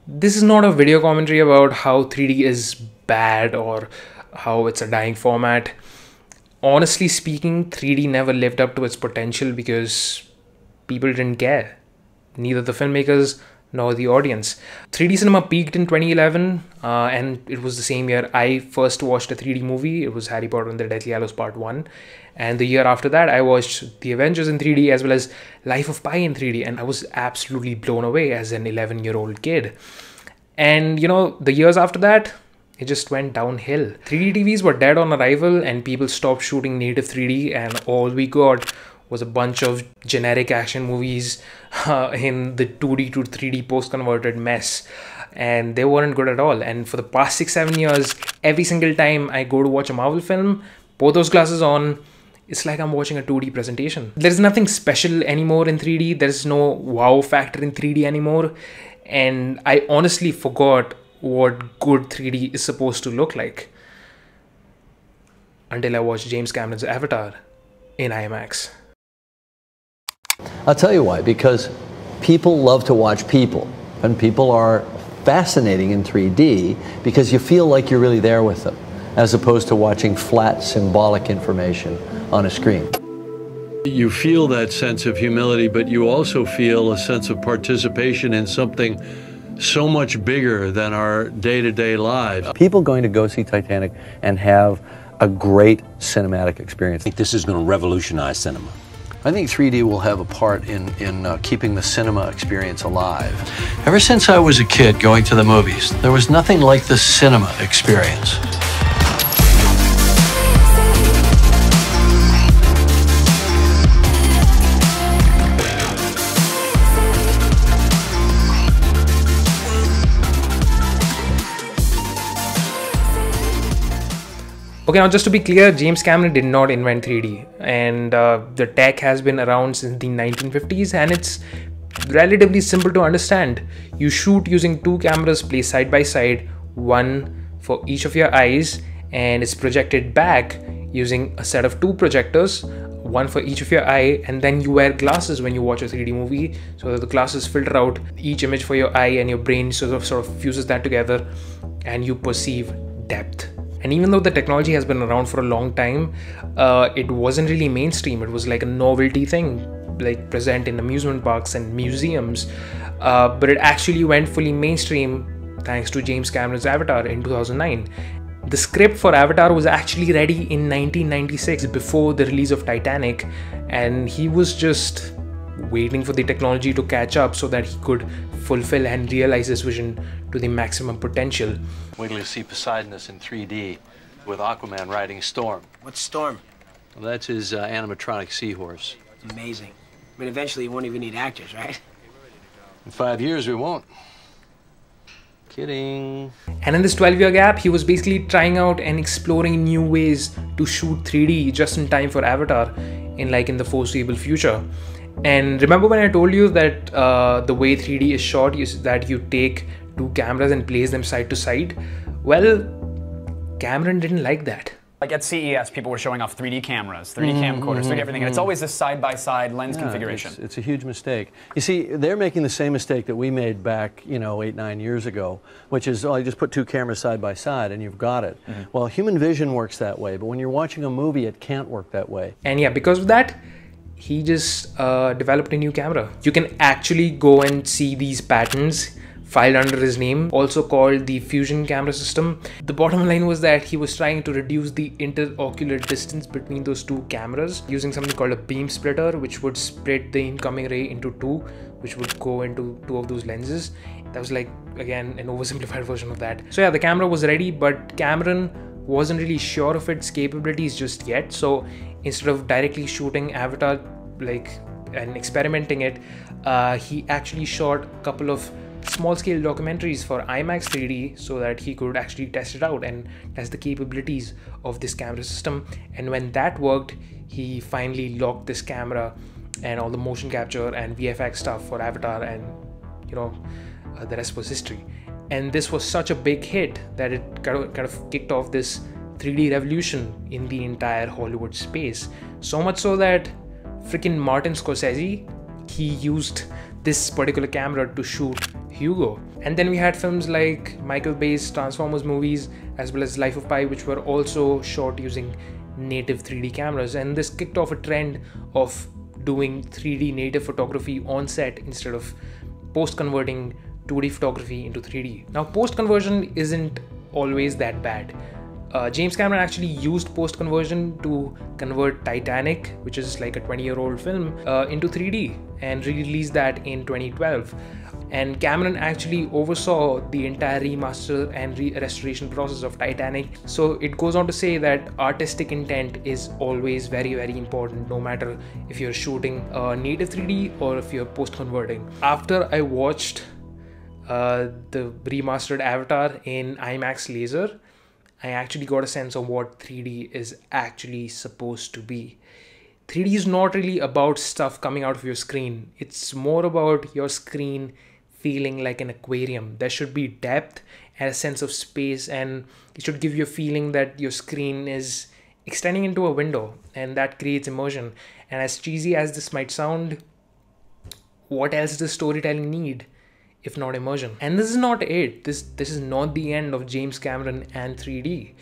This is not a video commentary about how 3D is bad or how it's a dying format. Honestly speaking, 3D never lived up to its potential because people didn't care. Neither the filmmakers nor the audience. 3D cinema peaked in 2011 and it was the same year I first watched a 3D movie. It was Harry Potter and the Deathly Hallows Part 1. And the year after that, I watched The Avengers in 3D as well as Life of Pi in 3D. And I was absolutely blown away as an 11-year-old kid. And you know, the years after that, it just went downhill. 3D TVs were dead on arrival and people stopped shooting native 3D, and all we got was a bunch of generic action movies in the 2D to 3D post-converted mess. And they weren't good at all. And for the past 6-7 years, every single time I go to watch a Marvel film, put those glasses on, it's like I'm watching a 2D presentation. There's nothing special anymore in 3D. There's no wow factor in 3D anymore. And I honestly forgot what good 3D is supposed to look like until I watched James Cameron's Avatar in IMAX. I'll tell you why. Because people love to watch people, and people are fascinating in 3D because you feel like you're really there with them, as opposed to watching flat symbolic information on a screen. You feel that sense of humility, but you also feel a sense of participation in something so much bigger than our day-to-day lives. People going to go see Titanic and have a great cinematic experience. I think this is going to revolutionize cinema. I think 3D will have a part in keeping the cinema experience alive. Ever since I was a kid going to the movies, there was nothing like the cinema experience. Okay, now just to be clear, James Cameron did not invent 3D, and the tech has been around since the 1950s, and it's relatively simple to understand. You shoot using two cameras placed side by side, one for each of your eyes, and it's projected back using a set of two projectors, one for each of your eye, and then you wear glasses when you watch a 3D movie so that the glasses filter out each image for your eye, and your brain sort of fuses that together and you perceive depth. And even though the technology has been around for a long time, it wasn't really mainstream. It was like a novelty thing, like present in amusement parks and museums. But it actually went fully mainstream thanks to James Cameron's Avatar in 2009. The script for Avatar was actually ready in 1996 before the release of Titanic, and he was just waiting for the technology to catch up so that he could fulfill and realize his vision to the maximum potential. Wait till you see Poseidonus in 3D with Aquaman riding Storm. What's Storm? Well, that's his animatronic seahorse. Amazing. I mean, eventually you won't even need actors, right? In 5 years, we won't. Kidding. And in this 12-year gap, he was basically trying out and exploring new ways to shoot 3D just in time for Avatar in the foreseeable future. And remember when I told you that the way 3D is shot is that you take two cameras and place them side to side? Well, Cameron didn't like that. Like at CES, people were showing off 3D cameras, 3D camcorders, 3D everything, and it's always this side-by-side lens configuration. It's a huge mistake. You see, they're making the same mistake that we made back, 8-9 years ago, which is, you just put two cameras side by side and you've got it. Well, human vision works that way, but when you're watching a movie, it can't work that way. And yeah, because of that, he just developed a new camera. You can actually go and see these patents filed under his name, also called the fusion camera system. The bottom line was that he was trying to reduce the interocular distance between those two cameras using something called a beam splitter, which would split the incoming ray into two, which would go into two of those lenses. That was again, an oversimplified version of that. So yeah, the camera was ready, but Cameron wasn't really sure of its capabilities just yet. So instead of directly shooting Avatar and experimenting it, he actually shot a couple of small-scale documentaries for IMAX 3D so that he could actually test it out and test the capabilities of this camera system. And when that worked, he finally locked this camera and all the motion capture and VFX stuff for Avatar, and the rest was history. And this was such a big hit that it kind of kicked off this 3D revolution in the entire Hollywood space. So much so that freaking Martin Scorsese, he used this particular camera to shoot Hugo. And then we had films like Michael Bay's Transformers movies as well as Life of Pi, which were also shot using native 3D cameras, and this kicked off a trend of doing 3D native photography on set instead of post-converting 2D photography into 3D. Now, post-conversion isn't always that bad. James Cameron actually used post-conversion to convert Titanic, which is like a 20-year-old film, into 3D and released that in 2012. And Cameron actually oversaw the entire remaster and restoration process of Titanic. So it goes on to say that artistic intent is always very, very important, no matter if you're shooting native 3D or if you're post-converting. After I watched the remastered Avatar in IMAX laser, I actually got a sense of what 3D is actually supposed to be. 3D is not really about stuff coming out of your screen. It's more about your screen feeling like an aquarium. There should be depth and a sense of space, and it should give you a feeling that your screen is extending into a window, and that creates immersion. And as cheesy as this might sound, what else does storytelling need if not immersion? And this is not it. This is not the end of James Cameron and 3D.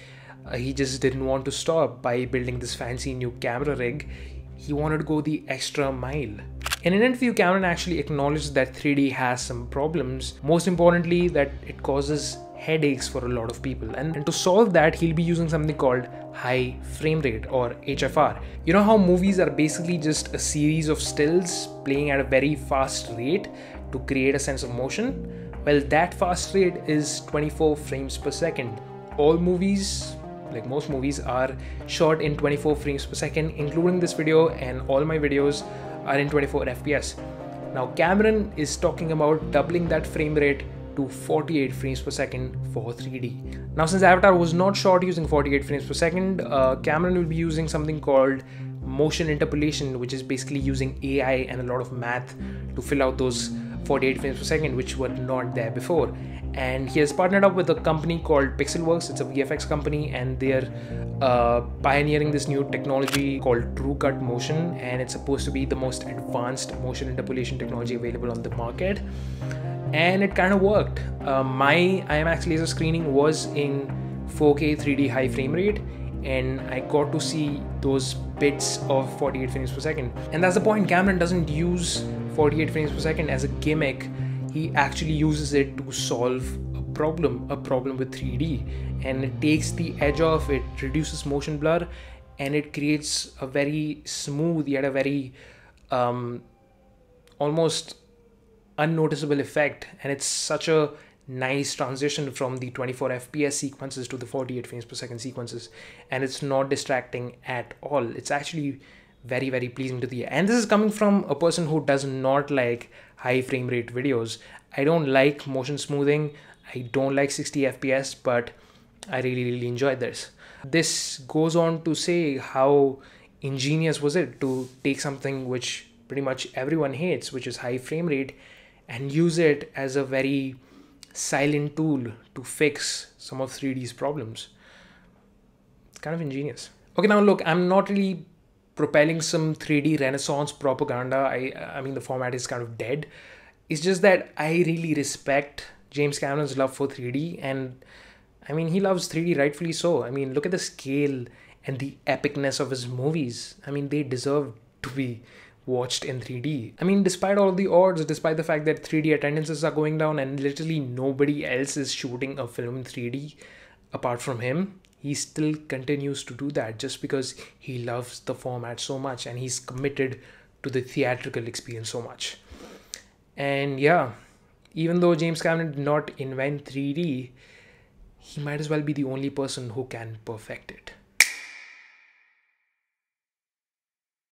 He just didn't want to stop by building this fancy new camera rig. He wanted to go the extra mile. In an interview, Cameron actually acknowledged that 3D has some problems. Most importantly, that it causes headaches for a lot of people. And to solve that, he'll be using something called high frame rate, or HFR. You know how movies are basically just a series of stills playing at a very fast rate to create a sense of motion? Well, that fast rate is 24 frames per second. All movies, like most movies, are shot in 24 frames per second, including this video, and all my videos are in 24 FPS. Now Cameron is talking about doubling that frame rate to 48 frames per second for 3D. Now, since Avatar was not shot using 48 frames per second, Cameron will be using something called motion interpolation, which is basically using AI and a lot of math to fill out those 48 frames per second, which were not there before. And he has partnered up with a company called Pixelworks. It's a VFX company, and they're pioneering this new technology called True Cut Motion, and it's supposed to be the most advanced motion interpolation technology available on the market. And it kind of worked. My IMAX laser screening was in 4K 3D high frame rate, and I got to see those bits of 48 frames per second. And that's the point. Cameron doesn't use 48 frames per second as a gimmick. He actually uses it to solve a problem with 3D, and it takes the edge off, it reduces motion blur, and it creates a very smooth yet a very almost unnoticeable effect. And it's such a nice transition from the 24 FPS sequences to the 48 frames per second sequences, and it's not distracting at all. It's actually very, very pleasing to the eye. And this is coming from a person who does not like high frame rate videos. I don't like motion smoothing, I don't like 60 FPS, but I really enjoyed this. This goes on to say how ingenious was it to take something which pretty much everyone hates, which is high frame rate, and use it as a very silent tool to fix some of 3D's problems. It's kind of ingenious. Okay, now look, I'm not really propelling some 3D renaissance propaganda. I mean, the format is kind of dead. It's just that I really respect James Cameron's love for 3D, and I mean, he loves 3D rightfully so. I mean, look at the scale and the epicness of his movies. I mean, they deserve to be watched in 3D. I mean, despite all the odds, despite the fact that 3D attendances are going down and literally nobody else is shooting a film in 3D apart from him, he still continues to do that just because he loves the format so much and he's committed to the theatrical experience so much. And yeah, even though James Cameron did not invent 3D, he might as well be the only person who can perfect it.